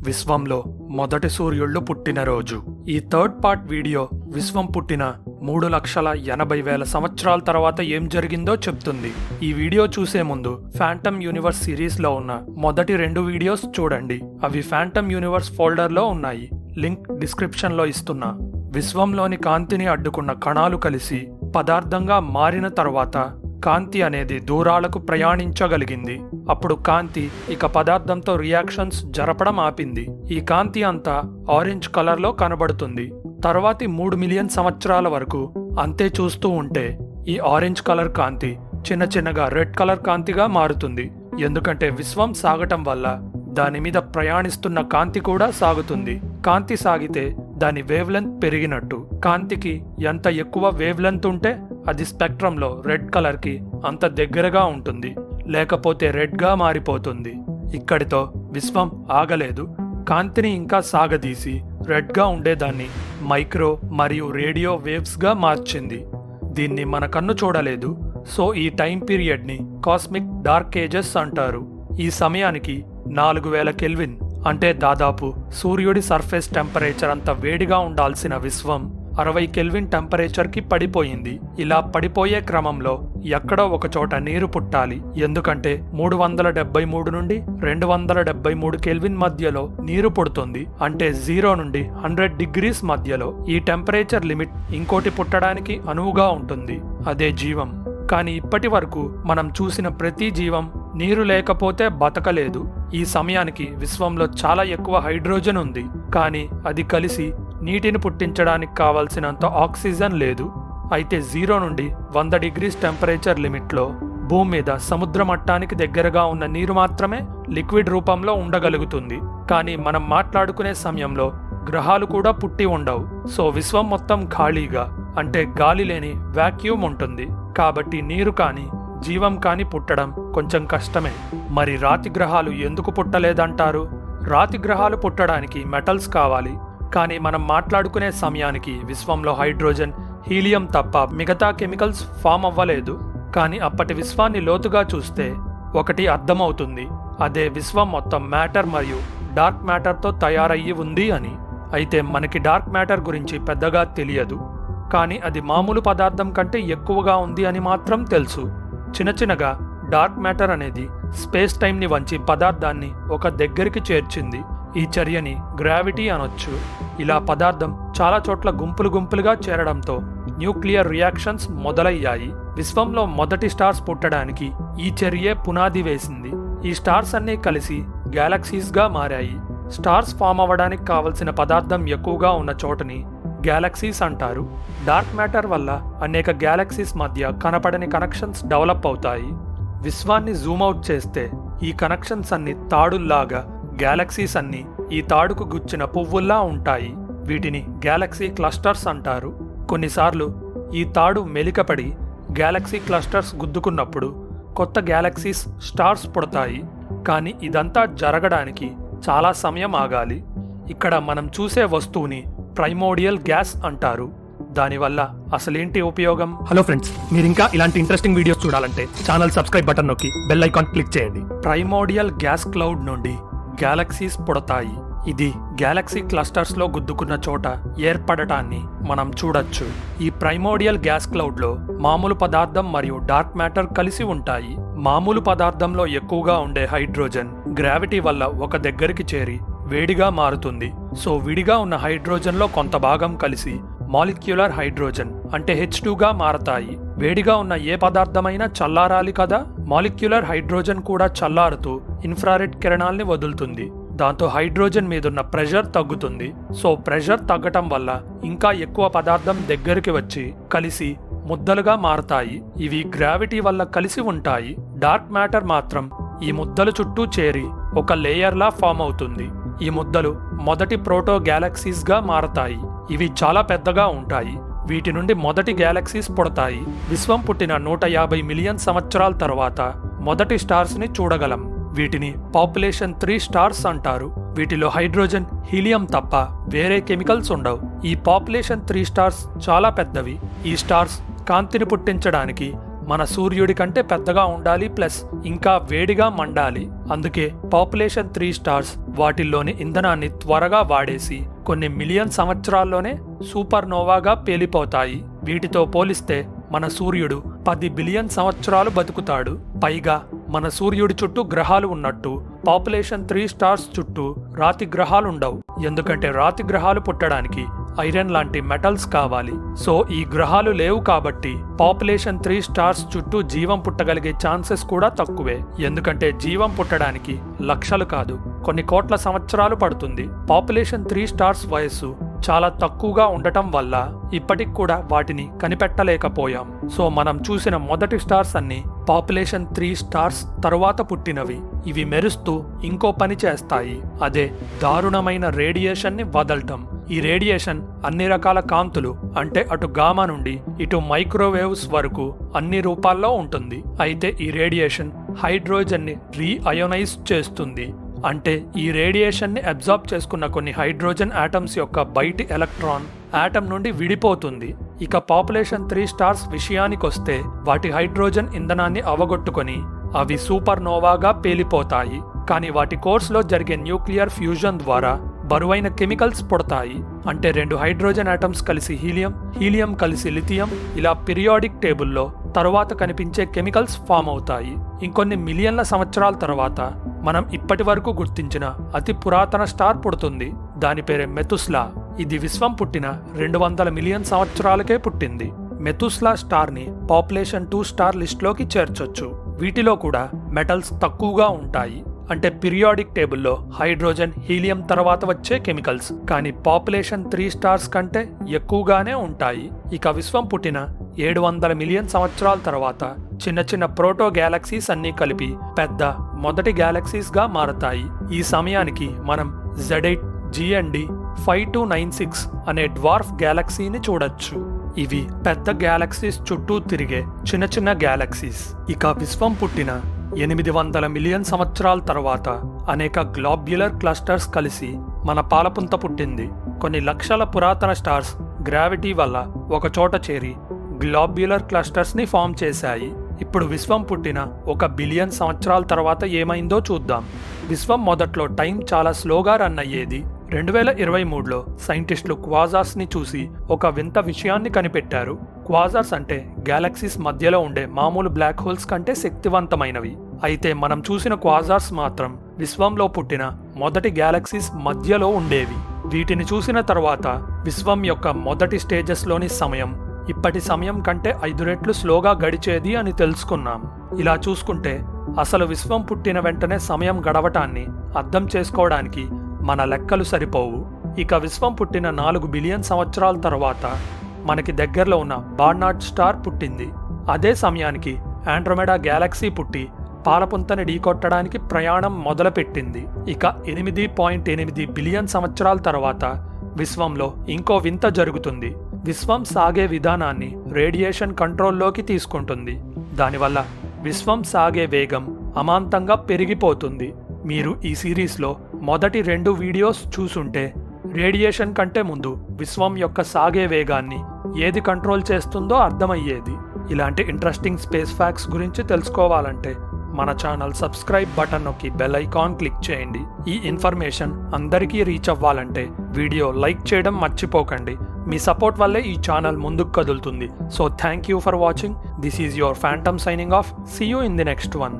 విశ్వంలో మొదటి సూర్యుళ్ళు పుట్టినరోజు. ఈ థర్డ్ పార్ట్ వీడియో విశ్వం పుట్టిన 3,80,000 సంవత్సరాల తర్వాత ఏం జరిగిందో చెప్తుంది. ఈ వీడియో చూసే ముందు ఫ్యాంటమ్ యూనివర్స్ సిరీస్లో ఉన్న మొదటి 2 వీడియోస్ చూడండి. అవి ఫ్యాంటమ్ యూనివర్స్ ఫోల్డర్లో ఉన్నాయి. లింక్ డిస్క్రిప్షన్లో ఇస్తున్నా. విశ్వంలోని కాంతిని అడ్డుకున్న కణాలు కలిసి పదార్థంగా మారిన తర్వాత కాంతి అనేది దూరాలకు ప్రయాణించగలిగింది. అప్పుడు కాంతి ఇక పదార్థంతో రియాక్షన్స్ జరపడం ఆపింది. ఈ కాంతి అంతా ఆరెంజ్ కలర్లో కనబడుతుంది. తర్వాతి 3 మిలియన్ సంవత్సరాల వరకు అంతే చూస్తూ ఉంటే ఈ ఆరెంజ్ కలర్ కాంతి చిన్న చిన్నగా రెడ్ కలర్ కాంతిగా మారుతుంది. ఎందుకంటే విశ్వం సాగటం వల్ల దాని మీద ప్రయాణిస్తున్న కాంతి కూడా సాగుతుంది. కాంతి సాగితే దాని వేవ్ లెంత్ పెరిగినట్టు. కాంతికి ఎంత ఎక్కువ వేవ్ లెంత్ ఉంటే అది స్పెక్ట్రంలో రెడ్ కలర్కి అంత దగ్గరగా ఉంటుంది, లేకపోతే రెడ్గా మారిపోతుంది. ఇక్కడితో విశ్వం ఆగలేదు. కాంతిని ఇంకా సాగదీసి రెడ్గా ఉండేదాన్ని మైక్రో మరియు రేడియో వేవ్స్గా మార్చింది. దీన్ని మన కన్ను చూడలేదు. సో ఈ టైం పీరియడ్ని కాస్మిక్ డార్క్ ఏజెస్ అంటారు. ఈ సమయానికి 4000 కెల్విన్ అంటే దాదాపు సూర్యుడి సర్ఫేస్ టెంపరేచర్ అంత వేడిగా ఉండాల్సిన విశ్వం 60 కెల్విన్ టెంపరేచర్కి పడిపోయింది. ఇలా పడిపోయే క్రమంలో ఎక్కడో ఒక చోట నీరు పుట్టాలి. ఎందుకంటే 373 నుండి 273 కెల్విన్ మధ్యలో నీరు పుడుతుంది. అంటే 0 నుండి 100 డిగ్రీస్ మధ్యలో. ఈ టెంపరేచర్ లిమిట్ ఇంకోటి పుట్టడానికి అనువుగా ఉంటుంది, అదే జీవం. కానీ ఇప్పటి వరకు మనం చూసిన ప్రతి జీవం నీరు లేకపోతే బతకలేదు. ఈ సమయానికి విశ్వంలో చాలా ఎక్కువ హైడ్రోజన్ ఉంది, కానీ అది కలిసి నీటిని పుట్టించడానికి కావలసినంత ఆక్సిజన్ లేదు. అయితే 0 నుండి 100 డిగ్రీస్ టెంపరేచర్ లిమిట్లో భూమి మీద సముద్ర మట్టానికి దగ్గరగా ఉన్న నీరు మాత్రమే లిక్విడ్ రూపంలో ఉండగలుగుతుంది. కానీ మనం మాట్లాడుకునే సమయంలో గ్రహాలు కూడా పుట్టి ఉండవు. సో విశ్వం మొత్తం ఖాళీగా, అంటే గాలి లేని వాక్యూమ్ ఉంటుంది. కాబట్టి నీరు కానీ జీవం కానీ పుట్టడం కొంచెం కష్టమే. మరి రాతి గ్రహాలు ఎందుకు పుట్టలేదంటారు? రాతి గ్రహాలు పుట్టడానికి మెటల్స్ కావాలి. కానీ మనం మాట్లాడుకునే సమయానికి విశ్వంలో హైడ్రోజన్, హీలియం తప్ప మిగతా కెమికల్స్ ఫామ్ అవ్వలేదు. కానీ అప్పటి విశ్వాన్ని లోతుగా చూస్తే ఒకటి అర్థమవుతుంది. అదే విశ్వం మొత్తం మ్యాటర్ మరియు డార్క్ మ్యాటర్తో తయారయ్యి ఉంది అని. అయితే మనకి డార్క్ మ్యాటర్ గురించి పెద్దగా తెలియదు, కానీ అది మామూలు పదార్థం కంటే ఎక్కువగా ఉంది అని మాత్రం తెలుసు. చిన్న చిన్నగా డార్క్ మ్యాటర్ అనేది స్పేస్ టైంని వంచి పదార్థాన్ని ఒక దగ్గరికి చేర్చింది. ఈ చర్యని గ్రావిటీ అనొచ్చు. ఇలా పదార్థం చాలా చోట్ల గుంపులు గుంపులుగా చేరడంతో న్యూక్లియర్ రియాక్షన్స్ మొదలయ్యాయి. విశ్వంలో మొదటి స్టార్స్ పుట్టడానికి ఈ చర్యే పునాది వేసింది. ఈ స్టార్స్ అన్నీ కలిసి గ్యాలక్సీస్గా మారాయి. స్టార్స్ ఫామ్ అవ్వడానికి కావలసిన పదార్థం ఎక్కువగా ఉన్న చోటని గ్యాలక్సీస్ అంటారు. డార్క్ మ్యాటర్ వల్ల అనేక గ్యాలక్సీస్ మధ్య కనపడని కనెక్షన్స్ డెవలప్ అవుతాయి. విశ్వాన్ని జూమ్అవుట్ చేస్తే ఈ కనెక్షన్స్ అన్ని తాడుల్లాగా, గ్యాలక్సీస్ అన్ని ఈ తాడుకు గుచ్చిన పువ్వుల్లా ఉంటాయి. వీటిని గ్యాలక్సీ క్లస్టర్స్ అంటారు. కొన్నిసార్లు ఈ తాడు మెలికపడి గ్యాలక్సీ క్లస్టర్స్ గుద్దుకున్నప్పుడు కొత్త గ్యాలక్సీస్, స్టార్స్ పుడతాయి. కానీ ఇదంతా జరగడానికి చాలా సమయం ఆగాలి. ఇక్కడ మనం చూసే వస్తువుని ప్రైమోడియల్ గ్యాస్ అంటారు. దానివల్ల అసలేంటి ఉపయోగం? హలో ఫ్రెండ్స్, మీరు ఇంకా ఇలాంటి ఇంట్రెస్టింగ్ వీడియోస్ చూడాలంటే ఛానల్ సబ్స్క్రైబ్ బటన్ నొక్కి బెల్ ఐకాన్ క్లిక్ చేయండి. ప్రైమోడియల్ గ్యాస్ క్లౌడ్ నుండి గ్యాలక్సీస్ పుడతాయి. ఇది గ్యాలక్సీ క్లస్టర్స్లో గుద్దుకున్న చోట ఏర్పడటాన్ని మనం చూడొచ్చు. ఈ ప్రైమోడియల్ గ్యాస్ క్లౌడ్లో మామూలు పదార్థం మరియు డార్క్ మ్యాటర్ కలిసి ఉంటాయి. మామూలు పదార్థంలో ఎక్కువగా ఉండే హైడ్రోజన్ గ్రావిటీ వల్ల ఒక దగ్గరికి చేరి వేడిగా మారుతుంది. సో విడిగా ఉన్న హైడ్రోజన్లో కొంత భాగం కలిసి మాలిక్యులర్ హైడ్రోజన్ అంటే H2గా మారతాయి. వేడిగా ఉన్న ఏ పదార్థమైనా చల్లారాలి కదా. మాలిక్యులర్ హైడ్రోజన్ కూడా చల్లారుతూ ఇన్ఫ్రారెడ్ కిరణాల్ని వదులుతుంది. దాంతో హైడ్రోజన్ మీదున్న ప్రెషర్ తగ్గుతుంది. సో ప్రెషర్ తగ్గటం వల్ల ఇంకా ఎక్కువ పదార్థం దగ్గరికి వచ్చి కలిసి ముద్దలుగా మారతాయి. ఇవి గ్రావిటీ వల్ల కలిసి ఉంటాయి. డార్క్ మ్యాటర్ మాత్రం ఈ ముద్దల చుట్టూ చేరి ఒక లేయర్లా ఫామ్ అవుతుంది. ఈ ముద్దలు మొదటి ప్రోటో గ్యాలక్సీస్గా మారతాయి. ఇవి చాలా పెద్దగా ఉంటాయి. వీటి నుండి మొదటి గ్యాలక్సీస్ పుడతాయి. విశ్వం పుట్టిన 150 మిలియన్ సంవత్సరాల తర్వాత మొదటి స్టార్స్ని చూడగలం. వీటిని పాపులేషన్ 3 స్టార్స్ అంటారు. వీటిలో హైడ్రోజన్, హీలియం తప్ప వేరే కెమికల్స్ ఉండవు. ఈ పాపులేషన్ 3 స్టార్స్ చాలా పెద్దవి. ఈ స్టార్స్ కాంతిని పుట్టించడానికి మన సూర్యుడి కంటే పెద్దగా ఉండాలి, ప్లస్ ఇంకా వేడిగా మండాలి. అందుకే పాపులేషన్ 3 స్టార్స్ వాటిల్లోని ఇంధనాన్ని త్వరగా వాడేసి కొన్ని మిలియన్ సంవత్సరాల్లోనే సూపర్ నోవాగా పేలిపోతాయి. వీటితో పోలిస్తే మన సూర్యుడు 10 బిలియన్ సంవత్సరాలు బతుకుతాడు. పైగా మన సూర్యుడి చుట్టూ గ్రహాలు ఉన్నట్టు పాపులేషన్ 3 స్టార్స్ చుట్టూ రాతి గ్రహాలుండవు. ఎందుకంటే రాతి గ్రహాలు పుట్టడానికి ఐరన్ లాంటి మెటల్స్ కావాలి. సో ఈ గ్రహాలు లేవు కాబట్టి పాపులేషన్ 3 స్టార్స్ చుట్టూ జీవం పుట్టగలిగే ఛాన్సెస్ కూడా తక్కువే. ఎందుకంటే జీవం పుట్టడానికి లక్షలు కాదు, కొన్ని కోట్ల సంవత్సరాలు పడుతుంది. పాపులేషన్ 3 స్టార్స్ వయస్సు చాలా తక్కువగా ఉండటం వల్ల ఇప్పటికి కూడా వాటిని కనిపెట్టలేకపోయాం. సో మనం చూసిన మొదటి స్టార్స్ అన్ని పాపులేషన్ 3 స్టార్స్ తరువాత పుట్టినవి. ఇవి మెరుస్తూ ఇంకో పని చేస్తాయి, అదే దారుణమైన రేడియేషన్ ని వదలటం. ఈ రేడియేషన్ అన్ని రకాల కాంతులు, అంటే అటు గామా నుండి ఇటు మైక్రోవేవ్స్ వరకు అన్ని రూపాల్లో ఉంటుంది. అయితే ఈ రేడియేషన్ హైడ్రోజన్ ని రీఅయోనైజ్ చేస్తుంది. అంటే ఈ రేడియేషన్ ని అబ్జార్బ్ చేసుకున్న కొన్ని హైడ్రోజన్ ఆటమ్స్ యొక్క బయటి ఎలక్ట్రాన్ ఆటమ్ నుండి విడిపోతుంది. ఇక పాపులేషన్ 3 స్టార్స్ విషయానికొస్తే వాటి హైడ్రోజన్ ఇంధనాన్ని అవగొట్టుకొని అవి సూపర్ నోవాగా పేలిపోతాయి. కానీ వాటి కోర్స్లో జరిగే న్యూక్లియర్ ఫ్యూజన్ ద్వారా బరువైన కెమికల్స్ పుడతాయి. అంటే 2 హైడ్రోజన్ ఆటమ్స్ కలిసి హీలియం కలిసి లిథియం, ఇలా పీరియాడిక్ టేబుల్లో తరువాత కనిపించే కెమికల్స్ ఫామ్ అవుతాయి. ఇంకొన్ని మిలియన్ల సంవత్సరాల తర్వాత మనం ఇప్పటి వరకు గుర్తించిన అతి పురాతన స్టార్ పుడుతుంది. దాని పేరే మెతుస్లా. ఇది విశ్వం పుట్టిన 200 మిలియన్ సంవత్సరాలకే పుట్టింది. మెతుస్లా స్టార్ ని పాపులేషన్ 2 స్టార్ లిస్ట్లోకి చేర్చొచ్చు. వీటిలో కూడా మెటల్స్ తక్కువగా ఉంటాయి. అంటే పీరియాడిక్ టేబుల్లో హైడ్రోజన్, హీలియం తర్వాత వచ్చే కెమికల్స్. కానీ పాపులేషన్ 3 స్టార్స్ కంటే ఎక్కువగానే ఉంటాయి. ఇక విశ్వం పుట్టిన 700 మిలియన్ సంవత్సరాల తర్వాత చిన్న చిన్న ప్రోటో గ్యాలక్సీస్ అన్నీ కలిపి పెద్ద మొదటి గ్యాలక్సీస్ గా మారతాయి. ఈ సమయానికి మనం Z8 GND 5296 అనే డ్వార్ఫ్ గ్యాలక్సీని చూడొచ్చు. ఇవి పెద్ద గ్యాలక్సీస్ చుట్టూ తిరిగే చిన్న చిన్న గ్యాలక్సీస్. ఇక విశ్వం పుట్టిన 800 మిలియన్ సంవత్సరాల తర్వాత అనేక గ్లోబ్యులర్ క్లస్టర్స్ కలిసి మన పాలపుంత పుట్టింది. కొన్ని లక్షల పురాతన స్టార్స్ గ్రావిటీ వల్ల ఒక చోట చేరి గ్లోబ్యులర్ క్లస్టర్స్ ని ఫామ్ చేశాయి. ఇప్పుడు విశ్వం పుట్టిన 1 బిలియన్ సంవత్సరాల తర్వాత ఏమైందో చూద్దాం. విశ్వం మొదట్లో టైం చాలా స్లోగా రన్ అయ్యేది. 2023లో సైంటిస్టులు క్వాజార్స్ ని చూసి ఒక వింత విషయాన్ని కనిపెట్టారు. క్వాజార్స్ అంటే గ్యాలక్సీస్ మధ్యలో ఉండే మామూలు బ్లాక్ హోల్స్ కంటే శక్తివంతమైనవి. అయితే మనం చూసిన క్వాజార్స్ మాత్రం విశ్వంలో పుట్టిన మొదటి గ్యాలక్సీస్ మధ్యలో ఉండేవి. వీటిని చూసిన తర్వాత విశ్వం యొక్క మొదటి స్టేజెస్లోని సమయం ఇప్పటి సమయం కంటే 5 రెట్లు స్లోగా గడిచేది అని తెలుసుకున్నాం. ఇలా చూసుకుంటే అసలు విశ్వం పుట్టిన వెంటనే సమయం గడవటాన్ని అర్థం చేసుకోవడానికి మన లెక్కలు సరిపోవు. ఇక విశ్వం పుట్టిన 4 బిలియన్ సంవత్సరాల తర్వాత మనకి దగ్గరలో ఉన్న బార్నార్డ్ స్టార్ పుట్టింది. అదే సమయానికి ఆండ్రోమెడా గ్యాలక్సీ పుట్టి పాలపుంతని ఢీకొట్టడానికి ప్రయాణం మొదలుపెట్టింది. ఇక 8.8 బిలియన్ సంవత్సరాల తర్వాత విశ్వంలో ఇంకో వింత జరుగుతుంది. విశ్వం సాగే విధానాన్ని రేడియేషన్ కంట్రోల్లోకి తీసుకుంటుంది. దానివల్ల విశ్వం సాగే వేగం అమాంతంగా పెరిగిపోతుంది. మీరు ఈ సిరీస్లో మొదటి 2 వీడియోస్ చూసుంటే రేడియేషన్ కంటే ముందు విశ్వం యొక్క సాగే వేగాన్ని ఏది కంట్రోల్ చేస్తుందో అర్థమయ్యేది. ఇలాంటి ఇంట్రెస్టింగ్ స్పేస్ ఫ్యాక్ట్స్ గురించి తెలుసుకోవాలంటే మన ఛానల్ సబ్స్క్రైబ్ బటన్ నొక్కి బెల్ ఐకాన్ క్లిక్ చేయండి. ఈ ఇన్ఫర్మేషన్ అందరికీ రీచ్ అవ్వాలంటే వీడియో లైక్ చేయడం మర్చిపోకండి. మీ సపోర్ట్ వల్లే ఈ ఛానల్ ముందుకు కదులుతుంది. So thank you for watching. This is your phantom signing off. See you in the next one.